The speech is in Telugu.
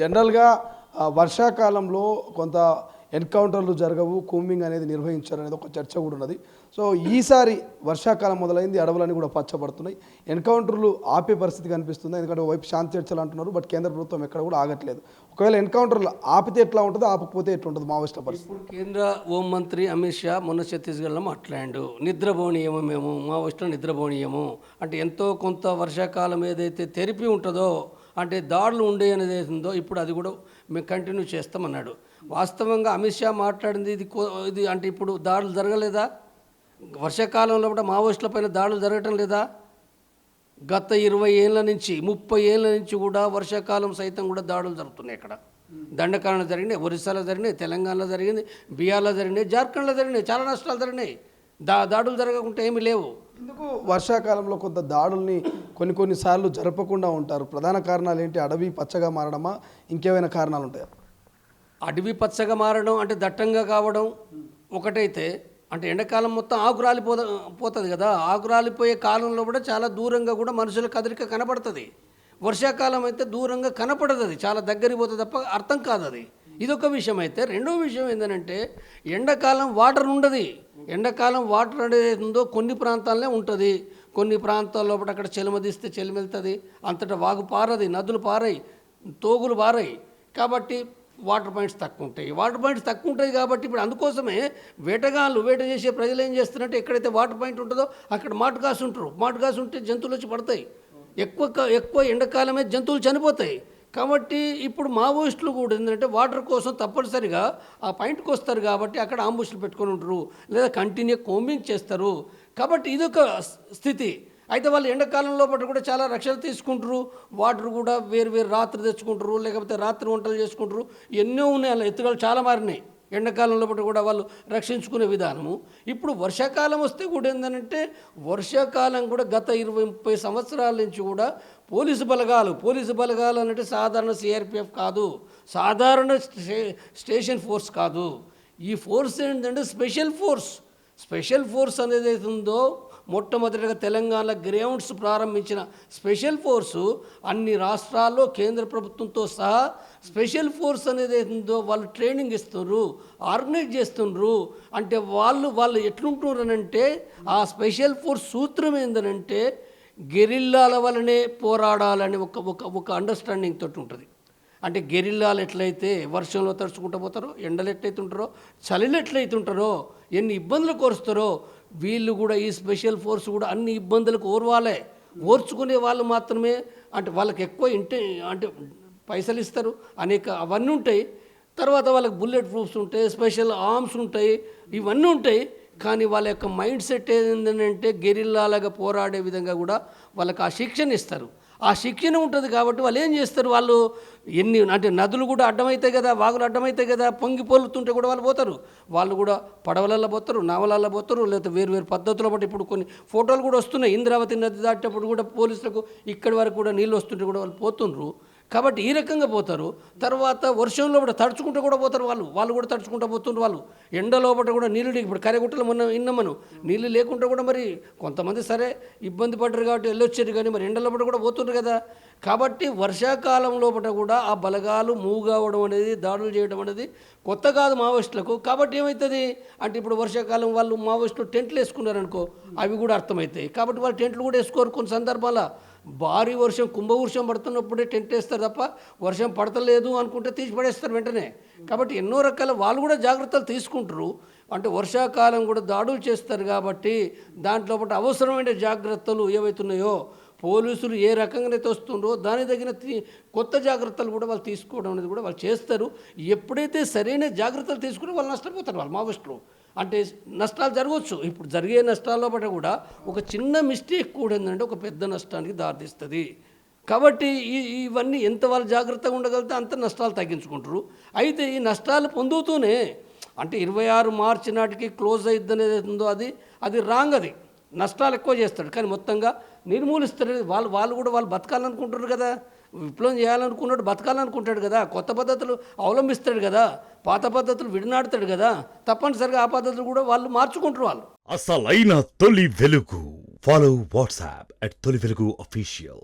జనరల్గా వర్షాకాలంలో కొంత ఎన్కౌంటర్లు జరగవు, కూంబింగ్ అనేది నిర్వహించారు అనేది ఒక చర్చ కూడా ఉన్నది. సో ఈసారి వర్షాకాలం మొదలైంది, అడవులన్నీ కూడా పచ్చబడుతున్నాయి. ఎన్కౌంటర్లు ఆపే పరిస్థితి కనిపిస్తుంది. ఎందుకంటే వైపు శాంతి చర్చలు అంటున్నారు, బట్ కేంద్ర ప్రభుత్వం ఎక్కడ కూడా ఆగట్లేదు. ఒకవేళ ఎన్కౌంటర్లు ఆపితే ఎట్లా ఉంటుంది, ఆపకపోతే ఎట్లా ఉంటుంది మావోయిస్టుల పరిస్థితి? ఇప్పుడు కేంద్ర హోంమంత్రి అమిత్ షా మొన్న ఛత్తీస్గఢ్లో మాట్లాడాడు. నిద్రపోనీయము, మేము మావోయిస్టులు నిద్రపోనీయము అంటే ఎంతో కొంత వర్షాకాలం ఏదైతే తెరిపి ఉంటుందో, అంటే దాడులు ఉండే అనేది ఉందో ఇప్పుడు అది కూడా మేము కంటిన్యూ చేస్తామన్నాడు. వాస్తవంగా అమిత్ షా మాట్లాడింది ఇది అంటే ఇప్పుడు దాడులు జరగలేదా? వర్షాకాలంలో కూడా మావోయిస్టుల పైన దాడులు జరగటం లేదా? గత 20 ఏళ్ళ నుంచి 30 ఏళ్ళ నుంచి కూడా వర్షాకాలం సైతం కూడా దాడులు జరుగుతున్నాయి. ఇక్కడ దండకారణలో జరిగినాయి, ఒరిస్సాలో జరిగినాయి, తెలంగాణలో జరిగింది, బీహార్లో జరిగినాయి, జార్ఖండ్లో జరిగినాయి, చాలా రాష్ట్రాలు జరిగినాయి. దాడులు జరగకుండా ఏమీ లేవు. ఎందుకు వర్షాకాలంలో కొంత దాడుల్ని కొన్నిసార్లు జరపకుండా ఉంటారు? ప్రధాన కారణాలు ఏంటి? అడవి పచ్చగా మారడమా, ఇంకేమైనా కారణాలు ఉంటాయా? అడవి పచ్చగా మారడం అంటే దట్టంగా కావడం ఒకటైతే, అంటే ఎండాకాలం మొత్తం ఆకు పోతుంది కదా, ఆకు రాలిపోయే కాలంలో కూడా చాలా దూరంగా కూడా మనుషుల కదలిక కనపడుతుంది. వర్షాకాలం అయితే దూరంగా కనపడదు, అది చాలా దగ్గరికి పోతుంది తప్ప అర్థం కాదు అది. ఇదొక విషయం. అయితే రెండో విషయం ఏంటంటే ఎండాకాలం వాటర్ ఉండదు. ఎండాకాలం వాటర్ అనేది ఉందో కొన్ని ప్రాంతాలనే ఉంటుంది, కొన్ని ప్రాంతాల్లో అక్కడ చెలిమదిస్తే చెలిమెళ్తుంది, అంతటా వాగు పారది, నదులు పారాయి, తోగులు పారాయి. కాబట్టి వాటర్ పాయింట్స్ తక్కువ ఉంటాయి కాబట్టి ఇప్పుడు అందుకోసమే వేట చేసే ప్రజలు ఏం చేస్తున్నారంటే ఎక్కడైతే వాటర్ పాయింట్ ఉంటుందో అక్కడ మాటు కాసి ఉంటే జంతువులు వచ్చి పడతాయి. ఎక్కువ ఎండాకాలమే జంతువులు చనిపోతాయి. కాబట్టి ఇప్పుడు మావోయిస్టులు కూడా ఏంటంటే వాటర్ కోసం తప్పనిసరిగా ఆ పాయింట్కి వస్తారు కాబట్టి అక్కడ ఆంబుష్లు పెట్టుకొని ఉంటారు, లేదా కంటిన్యూ కోంబింగ్ చేస్తారు. కాబట్టి ఇదొక స్థితి. అయితే వాళ్ళు ఎండాకాలంలో పాటు కూడా చాలా రక్షణ తీసుకుంటారు. వాటర్ కూడా వేరు రాత్రి తెచ్చుకుంటారు, లేకపోతే రాత్రి వంటలు చేసుకుంటారు. ఎన్నో ఉన్నాయి, అలా ఎత్తుగలు చాలా మారినాయి. ఎండాకాలంలో పాటు కూడా వాళ్ళు రక్షించుకునే విధానము. ఇప్పుడు వర్షాకాలం వస్తే కూడా ఏంటంటే వర్షాకాలం కూడా గత 20-30 సంవత్సరాల నుంచి కూడా పోలీసు బలగాలు అంటే సాధారణ సిఆర్పిఎఫ్ కాదు, సాధారణ స్టేషన్ ఫోర్స్ కాదు. ఈ ఫోర్స్ ఏంటంటే స్పెషల్ ఫోర్స్ అనేది ఉందో, మొట్టమొదటిగా తెలంగాణ గ్రౌండ్స్ ప్రారంభించిన స్పెషల్ ఫోర్సు అన్ని రాష్ట్రాల్లో కేంద్ర ప్రభుత్వంతో సహా స్పెషల్ ఫోర్స్ అనేది ఉందో వాళ్ళు ట్రైనింగ్ ఇస్తున్నారు, ఆర్గనైజ్ చేస్తున్నారు. అంటే వాళ్ళు ఎట్లుంటున్నారంటే ఆ స్పెషల్ ఫోర్స్ సూత్రం ఏంటంటే గెరిల్లాల వలనే పోరాడాలని ఒక అండర్స్టాండింగ్ తోటి ఉంటుంది. అంటే గెరిల్లాలు ఎట్లయితే వర్షంలో తడుచుకుంటూ పోతారో, ఎండలు ఎట్లయితే ఉంటారో, చలిలు ఎట్లయితే ఉంటారో, ఎన్ని ఇబ్బందులు కోరుస్తారో, వీళ్ళు కూడా ఈ స్పెషల్ ఫోర్స్ కూడా అన్ని ఇబ్బందులకు ఓర్చుకునే వాళ్ళు మాత్రమే. అంటే వాళ్ళకి ఎక్కువ అంటే పైసలు ఇస్తారు, అవన్నీ ఉంటాయి. తర్వాత వాళ్ళకి బుల్లెట్ ప్రూఫ్స్ ఉంటాయి, స్పెషల్ ఆర్మ్స్ ఉంటాయి, ఇవన్నీ ఉంటాయి. కానీ వాళ్ళ యొక్క మైండ్ సెట్ ఏంటంటే గెరిల్లాలాగా పోరాడే విధంగా కూడా వాళ్ళకి ఆ శిక్షణ ఇస్తారు. ఆ శిక్షణ ఉంటుంది కాబట్టి వాళ్ళు ఏం చేస్తారు, వాళ్ళు అంటే నదులు కూడా అడ్డమవుతాయి కదా, వాగులు అడ్డమవుతాయి కదా, పొంగి పొలుతుంటే కూడా వాళ్ళు పోతారు. వాళ్ళు కూడా పడవలల్లో పోతారు, నావలల్లో పోతారు, లేకపోతే వేరు పద్ధతుల బట్టి ఇప్పుడు కొన్ని ఫోటోలు కూడా వస్తున్నాయి. ఇంద్రావతి నది దాటేటప్పుడు కూడా పోలీసులకు ఇక్కడి వరకు కూడా నీళ్ళు వస్తుంటే కూడా వాళ్ళు పోతుండ్రు. కాబట్టి ఈ రకంగా పోతారు. తర్వాత వర్షంలో కూడా తడుచుకుంటూ కూడా పోతారు. వాళ్ళు కూడా తడుచుకుంటూ పోతుండ్రు. వాళ్ళు ఎండలోపట కూడా నీళ్ళు ఇప్పుడు కరెగుట్టలు మొన్న విన్నామను, నీళ్ళు లేకుండా కూడా మరి కొంతమంది సరే ఇబ్బంది పడ్డారు కాబట్టి వెళ్ళొచ్చారు, కానీ మరి ఎండలోపట కూడా పోతుండ్రు కదా. కాబట్టి వర్షాకాలం లోపల కూడా ఆ బలగాలు మూవ్ కావడం అనేది, దాడులు చేయడం అనేది కొత్త కాదు మావోయిస్టులకు. కాబట్టి ఏమవుతుంది అంటే ఇప్పుడు వర్షాకాలం వాళ్ళు మావోయిస్టులు టెంట్లు వేసుకున్నారనుకో, అవి కూడా అర్థమవుతాయి. కాబట్టి వాళ్ళు టెంట్లు కూడా వేసుకోరు. కొన్ని సందర్భాల భారీ వర్షం, కుంభవర్షం పడుతున్నప్పుడే టెంట్ వేస్తారు తప్ప వర్షం పడతలేదు అనుకుంటే తీసి పడేస్తారు వెంటనే. కాబట్టి ఎన్నో రకాల వాళ్ళు కూడా జాగ్రత్తలు తీసుకుంటారు. అంటే వర్షాకాలం కూడా దాడులు చేస్తారు కాబట్టి దాంట్లో పాటు అవసరమైన జాగ్రత్తలు ఏవైతున్నాయో పోలీసులు ఏ రకంగానైతే వస్తుండ్రో దాని తగిన కొత్త జాగ్రత్తలు కూడా వాళ్ళు తీసుకోవడం అనేది కూడా వాళ్ళు చేస్తారు. ఎప్పుడైతే సరైన జాగ్రత్తలు తీసుకుని వాళ్ళు నష్టపోతారు, వాళ్ళు మావోయిస్టులు. అంటే నష్టాలు జరగవచ్చు. ఇప్పుడు జరిగే నష్టాల్లో పాటు కూడా ఒక చిన్న మిస్టేక్ కూడా ఏంటంటే ఒక పెద్ద నష్టానికి దారితీస్తుంది. కాబట్టి ఇవన్నీ ఎంత వాళ్ళు జాగ్రత్తగా ఉండగలిగితే అంత నష్టాలు తగ్గించుకుంటారు. అయితే ఈ నష్టాలు పొందుతూనే అంటే 26 మార్చి నాటికి క్లోజ్ అయిద్ది అనేది ఉందో అది రాంగ్. అది నష్టాలు ఎక్కువ చేస్తాడు, కానీ మొత్తంగా నిర్మూలిస్తాడు. వాళ్ళు కూడా బతకాలనుకుంటారు కదా, విప్లవం చేయాలనుకున్నాడు, బతకాలనుకుంటాడు కదా, కొత్త పద్ధతులు అవలంబిస్తాడు కదా, పాత పద్ధతులు విడనాడుతాడు కదా, తప్పనిసరిగా ఆ పద్ధతులు కూడా వాళ్ళు మార్చుకుంటారు. వాళ్ళు అసలైన తొలి వెలుగు. ఫాలో వాట్సాప్ @తొలి వెలుగు official.